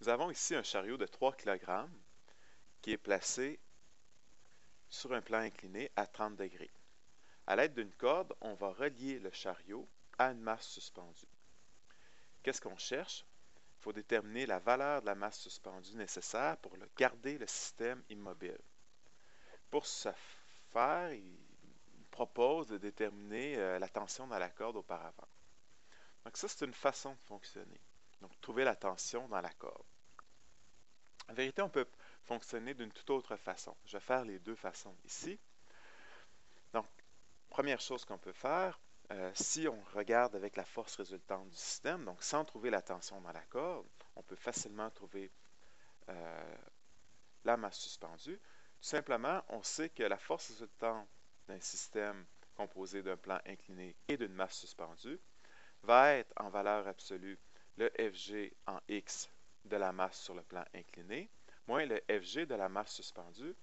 Nous avons ici un chariot de 3 kg qui est placé sur un plan incliné à 30 degrés. À l'aide d'une corde, on va relier le chariot à une masse suspendue. Qu'est-ce qu'on cherche? Il faut déterminer la valeur de la masse suspendue nécessaire pour garder le système immobile. Pour ce faire, il propose de déterminer la tension dans la corde auparavant. Donc ça, c'est une façon de fonctionner. Donc, trouver la tension dans la corde. En vérité, on peut fonctionner d'une toute autre façon. Je vais faire les deux façons ici. Donc, première chose qu'on peut faire, si on regarde avec la force résultante du système, donc sans trouver la tension dans la corde, on peut facilement trouver la masse suspendue. Tout simplement, on sait que la force résultante d'un système composé d'un plan incliné et d'une masse suspendue va être en valeur absolue le Fg en x de la masse sur le plan incliné, moins le Fg de la masse suspendue,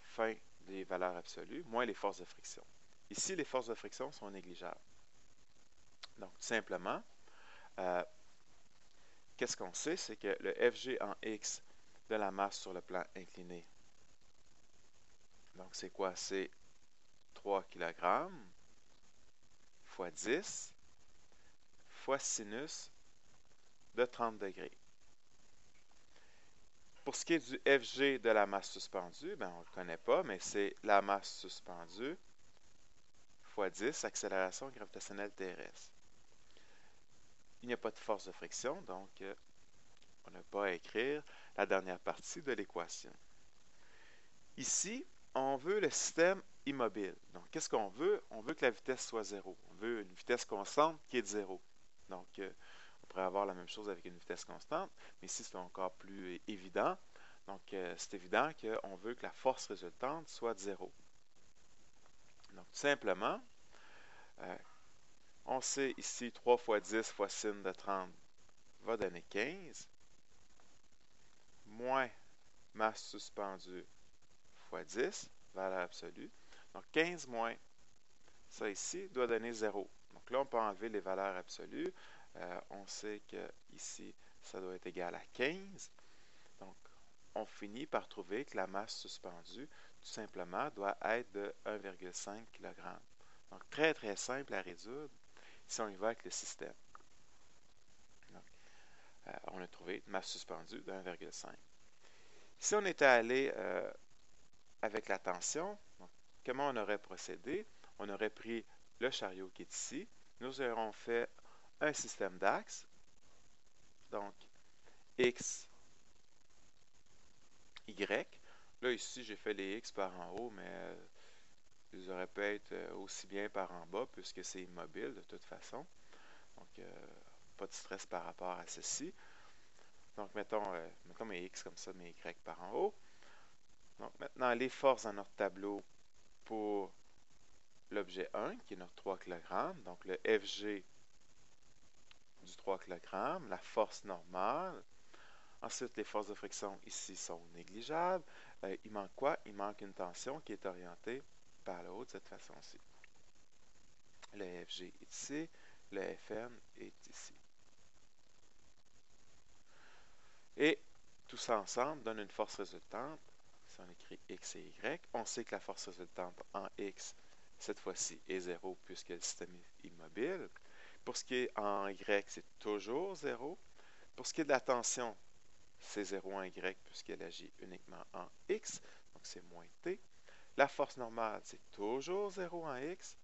fin des valeurs absolues, moins les forces de friction. Ici, les forces de friction sont négligeables. Donc, tout simplement, qu'est-ce qu'on sait? C'est que le Fg en x de la masse sur le plan incliné, donc c'est quoi? C'est 3 kg fois 10 fois sinus de 30 degrés. Pour ce qui est du Fg de la masse suspendue, on ne le connaît pas, mais c'est la masse suspendue fois 10, accélération gravitationnelle terrestre. Il n'y a pas de force de friction, donc on n'a pas à écrire la dernière partie de l'équation. Ici, on veut le système immobile. Donc, qu'est-ce qu'on veut? On veut que la vitesse soit 0. On veut une vitesse constante qui est de 0. Donc, on pourrait avoir la même chose avec une vitesse constante, mais ici, c'est encore plus évident. Donc, c'est évident qu'on veut que la force résultante soit de 0. Donc, tout simplement, on sait ici 3 fois 10 fois sin de 30 va donner 15, moins masse suspendue fois 10, valeur absolue. Donc, 15 moins ça ici doit donner 0. Donc là, on peut enlever les valeurs absolues. On sait que ici, ça doit être égal à 15. Donc, on finit par trouver que la masse suspendue, tout simplement, doit être de 1,5 kg. Donc, très, très simple à résoudre si on y va avec le système. Donc, on a trouvé une masse suspendue de 1,5. Si on était allé avec la tension, donc, comment on aurait procédé? On aurait pris le chariot qui est ici. Nous aurons fait un système d'axes. Donc, X, Y. Là, ici, j'ai fait les X par en haut, mais ils auraient pu être aussi bien par en bas, puisque c'est immobile de toute façon. Donc, pas de stress par rapport à ceci. Donc, mettons mes X comme ça, mes Y par en haut. Donc, maintenant, les forces dans notre tableau pour l'objet 1, qui est notre 3 kg. Donc, le Fg du 3 kg, la force normale. Ensuite, les forces de friction ici sont négligeables. Il manque quoi? Il manque une tension qui est orientée par le haut de cette façon-ci. Le Fg est ici, le Fn est ici. Et tout ça ensemble donne une force résultante. Si on écrit X et Y, on sait que la force résultante en X, cette fois-ci, est 0 puisque le système est immobile. Pour ce qui est en Y, c'est toujours 0. Pour ce qui est de la tension, c'est 0 en Y puisqu'elle agit uniquement en X, donc c'est moins T. La force normale, c'est toujours 0 en X,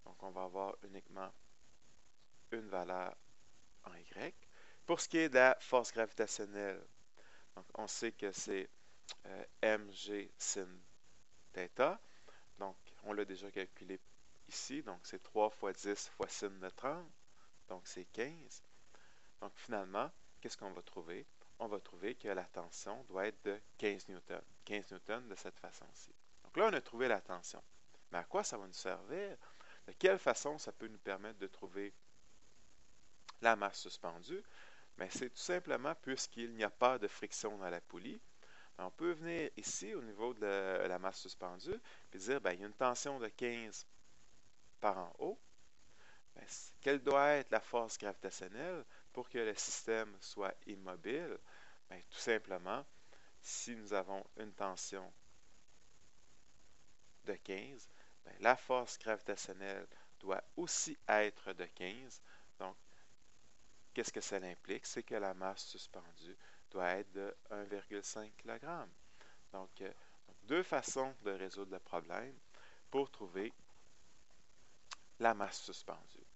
donc on va avoir uniquement une valeur en Y. Pour ce qui est de la force gravitationnelle, donc on sait que c'est mg sin θ, donc on l'a déjà calculé ici, donc c'est 3 fois 10 fois sin de 30, donc c'est 15. Donc finalement, qu'est-ce qu'on va trouver? On va trouver que la tension doit être de 15 newtons. 15 newtons de cette façon-ci. Donc là, on a trouvé la tension. Mais à quoi ça va nous servir? De quelle façon ça peut nous permettre de trouver la masse suspendue? Mais c'est tout simplement puisqu'il n'y a pas de friction dans la poulie. On peut venir ici au niveau de la masse suspendue et dire il y a une tension de 15 par en haut. Quelle doit être la force gravitationnelle? pour que le système soit immobile, bien, tout simplement, si nous avons une tension de 15, bien, la force gravitationnelle doit aussi être de 15. Donc, qu'est-ce que ça implique? C'est que la masse suspendue doit être de 1,5 kg. Donc, deux façons de résoudre le problème pour trouver la masse suspendue.